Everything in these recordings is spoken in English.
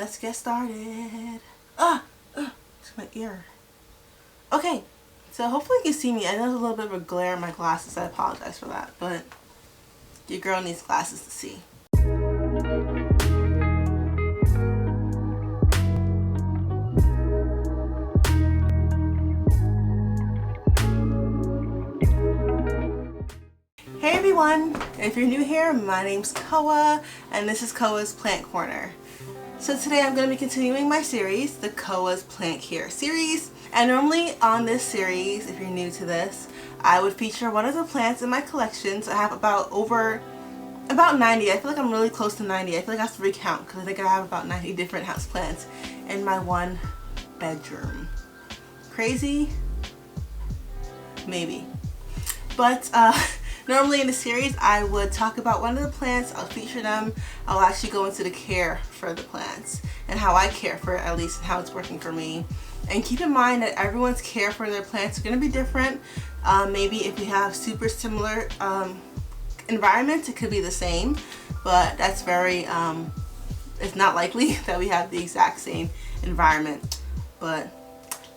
Let's get started. It's my ear. Okay, so hopefully you can see me. I know there's a little bit of a glare in my glasses. I apologize for that, but your girl needs glasses to see. Hey everyone, if you're new here, my name's Koa, and this is Koa's Plant Corner. So today I'm going to be continuing my series, the Koa's Plant Care series. And normally on this series, if you're new to this, I would feature one of the plants in my collection. So I have about 90. I feel like I'm really close to 90. I feel like I have to recount because I think I have about 90 different houseplants in my one bedroom. Crazy? Maybe. But normally in the series I would talk about one of the plants, I'll feature them, I'll actually go into the care for the plants and how I care for it, at least, and how it's working for me. And keep in mind that everyone's care for their plants is going to be different. Maybe if we have super similar environments, it could be the same, but that's very, it's not likely that we have the exact same environment. But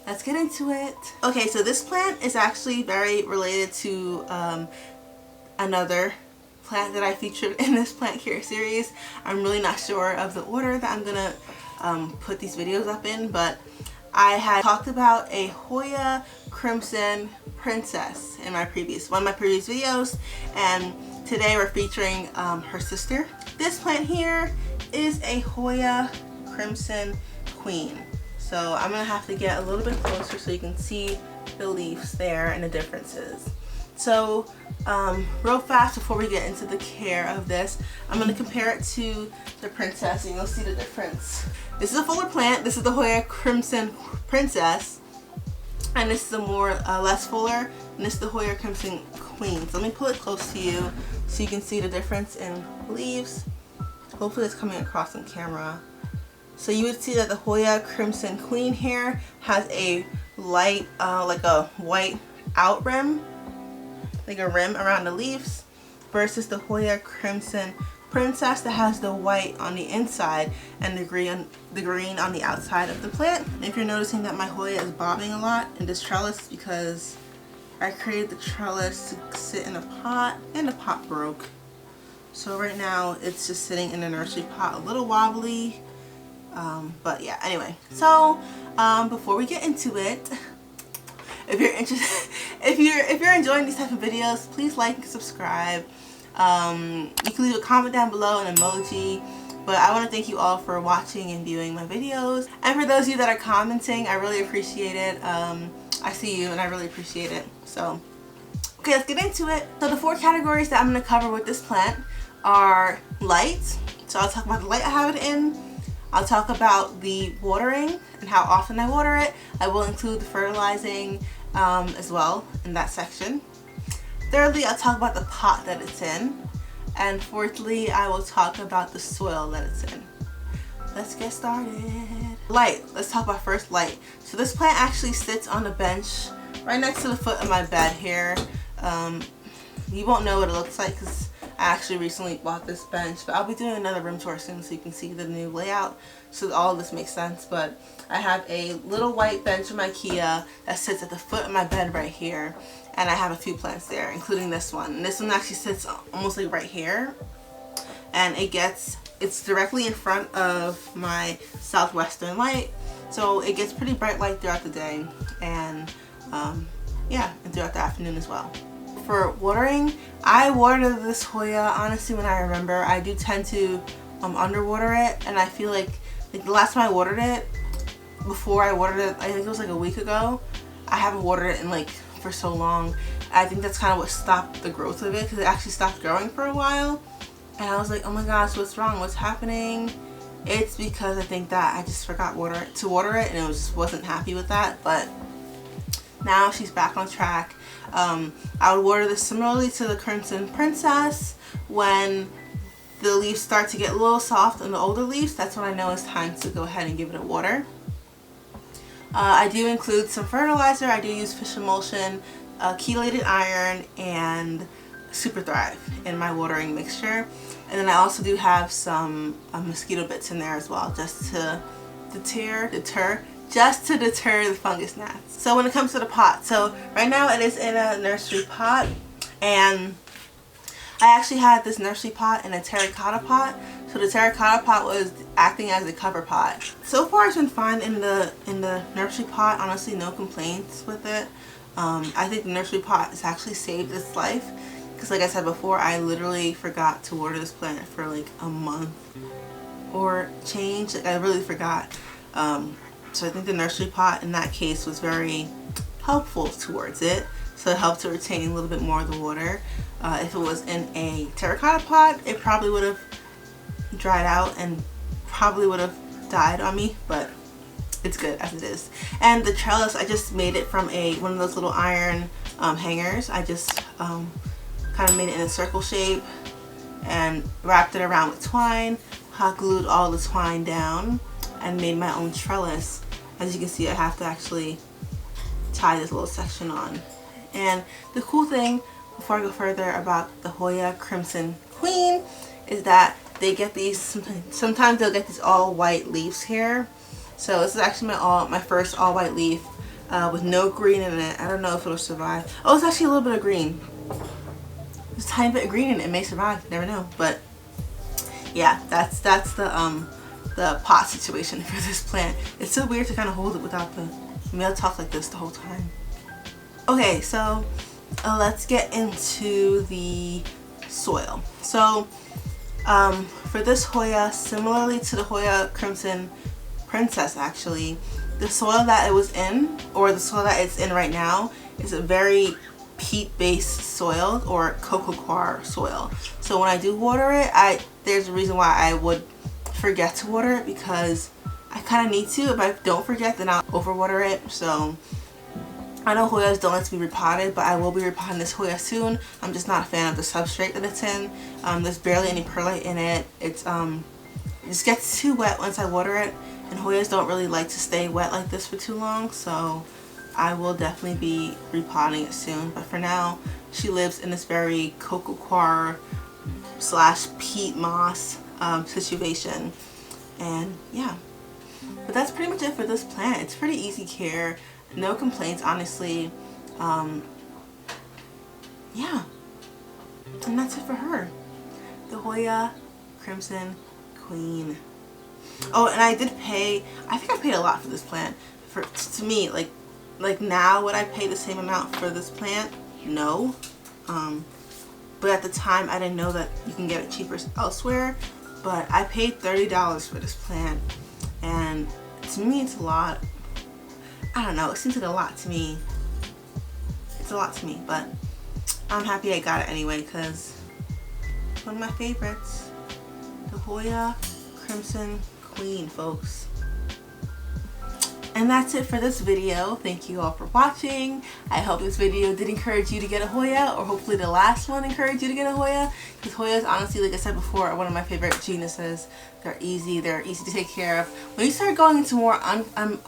let's get into it. Okay, so this plant is actually very related to another plant that I featured in this plant care series. I'm really not sure of the order that I'm gonna put these videos up in, but I had talked about a Hoya Krimson Princess in one of my previous videos, and today we're featuring her sister. This plant here is a Hoya Krimson Queen. So I'm gonna have to get a little bit closer so you can see the leaves there and the differences. So real fast before we get into the care of this, I'm going to compare it to the Princess and you'll see the difference. This is a fuller plant. This is the Hoya Krimson Princess, and this is a more less fuller, and this is the Hoya Krimson Queen. So let me pull it close to you so you can see the difference in leaves. Hopefully it's coming across on camera. So you would see that the Hoya Krimson Queen here has a light, like a white out rim, like a rim around the leaves, versus the Hoya Krimson Princess that has the white on the inside and the green on the outside of the plant. And if you're noticing that my Hoya is bobbing a lot in this trellis, because I created the trellis to sit in a pot and the pot broke. So right now it's just sitting in the nursery pot, a little wobbly. But yeah, anyway, so before we get into it, if you're interested, if you're enjoying these type of videos, please like and subscribe. You can leave a comment down below, an emoji. But I want to thank you all for watching and viewing my videos, and for those of you that are commenting, I really appreciate it. I see you and I really appreciate it. So okay, let's get into it. So the 4 categories that I'm going to cover with this plant are light. So I'll talk about the light I have it in. I'll talk about the watering and how often I water it. I will include the fertilizing as well in that section. Thirdly, I'll talk about the pot that it's in. And fourthly, I will talk about the soil that it's in. Let's get started. Light. Let's talk about first light. So this plant actually sits on a bench right next to the foot of my bed here. You won't know what it looks like because I actually recently bought this bench, but I'll be doing another room tour soon so you can see the new layout so that all of this makes sense. But I have a little white bench from IKEA that sits at the foot of my bed right here, and I have a few plants there, including this one. And this one actually sits almost like right here, and it's directly in front of my southwestern light, so it gets pretty bright light throughout the day, and yeah, and throughout the afternoon as well. For watering, I water this Hoya honestly when I remember. I do tend to underwater it, and I feel like the last time I watered it, before I watered it, I think it was like a week ago. I haven't watered it in like for so long. I think that's kind of what stopped the growth of it, because it actually stopped growing for a while, and I was like, oh my gosh, what's wrong, what's happening? It's because I think that I just forgot to water it, and it just wasn't happy with that. But now she's back on track. I would water this similarly to the Crimson Princess. When the leaves start to get a little soft on the older leaves, that's when I know it's time to go ahead and give it a water. I do include some fertilizer. I do use fish emulsion, chelated iron, and Super Thrive in my watering mixture. And then I also do have some mosquito bits in there as well, just to deter the fungus gnats. So when it comes to the pot, so right now it is in a nursery pot, and I actually had this nursery pot in a terracotta pot. So the terracotta pot was acting as a cover pot. So far it's been fine in the nursery pot. Honestly, no complaints with it. I think the nursery pot has actually saved its life, because like I said before, I literally forgot to water this plant for like a month or change. Like I really forgot. So I think the nursery pot in that case was very helpful towards it. So it helped to retain a little bit more of the water. If it was in a terracotta pot, it probably would have dried out and probably would have died on me, but it's good as it is. And the trellis, I just made it from one of those little iron hangers. I just kind of made it in a circle shape and wrapped it around with twine, hot glued all the twine down, and made my own trellis. As you can see, I have to actually tie this little section on. And the cool thing, before I go further, about the Hoya Krimson Queen is that they get these, sometimes they'll get these all white leaves here. So this is actually my first all white leaf with no green in it. I don't know if it'll survive. Oh, it's actually a little bit of green. There's a tiny bit of green in it. It may survive, you never know. But yeah, that's the pot situation for this plant. It's so weird to kind of hold it without the, I'll talk like this the whole time. Okay, so let's get into the soil. So for this Hoya, similarly to the Hoya Crimson Princess, actually, the soil that it was in, or the soil that it's in right now, is a very peat-based soil, or koakrystal soil. So when I do water it, there's a reason why I would forget to water it, because I kind of need to. If I don't forget, then I'll overwater it. So I know Hoyas don't like to be repotted, but I will be repotting this Hoya soon. I'm just not a fan of the substrate that it's in. There's barely any perlite in it. It just gets too wet once I water it, and Hoyas don't really like to stay wet like this for too long, so I will definitely be repotting it soon. But for now, she lives in this very koakrystal / peat moss situation, and yeah. But that's pretty much it for this plant. It's pretty easy care. No complaints, honestly. Yeah. And that's it for her. The Hoya Krimson Queen. Oh, and I did pay, I think I paid a lot for this plant. To me, like now, would I pay the same amount for this plant? No. But at the time, I didn't know that you can get it cheaper elsewhere. But I paid $30 for this plant. And to me, it's a lot. I don't know, it seems like a lot to me. It's a lot to me, but I'm happy I got it anyway, because it's one of my favorites. The Hoya Krimson Queen, folks. And that's it for this video. Thank you all for watching. I hope this video did encourage you to get a Hoya, or hopefully the last one encouraged you to get a Hoya, because Hoyas, honestly, like I said before, are one of my favorite genuses. They're easy to take care of. When you start going into more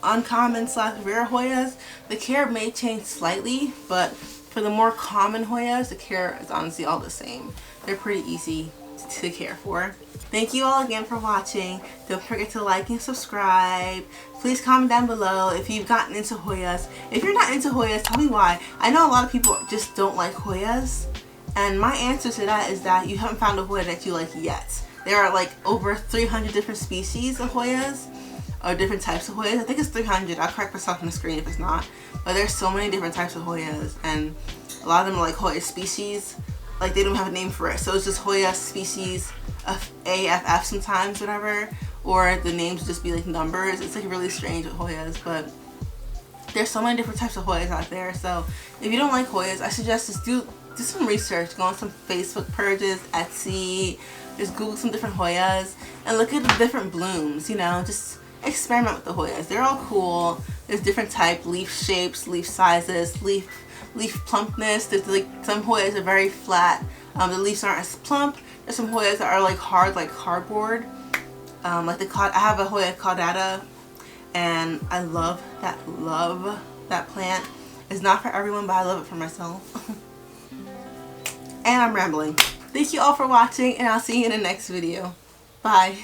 uncommon / rare Hoyas, the care may change slightly, but for the more common Hoyas, the care is honestly all the same. They're pretty easy to care for. Thank you all again for watching. Don't forget to like and subscribe. Please comment down below if you've gotten into Hoyas. If you're not into Hoyas, tell me why. I know a lot of people just don't like Hoyas, and my answer to that is that you haven't found a Hoya that you like yet. There are like over 300 different species of Hoyas, or different types of Hoyas. I think it's 300. I'll correct myself on the screen if it's not. But there's so many different types of Hoyas, and a lot of them are like Hoya species. Like, they don't have a name for it. So it's just Hoya species of AFF sometimes, whatever. Or the names would just be like numbers. It's like really strange with Hoyas, but there's so many different types of Hoyas out there. So if you don't like Hoyas, I suggest just do some research. Go on some Facebook pages, Etsy, just Google some different Hoyas and look at the different blooms, you know, just experiment with the Hoyas. They're all cool. There's different type, leaf shapes, leaf sizes, leaf plumpness. There's like some Hoyas are very flat. The leaves aren't as plump. There's some Hoyas that are like hard, like cardboard. Like I have a Hoya caudata, and I love that plant. It's not for everyone, but I love it for myself. And I'm rambling. Thank you all for watching, and I'll see you in the next video. Bye.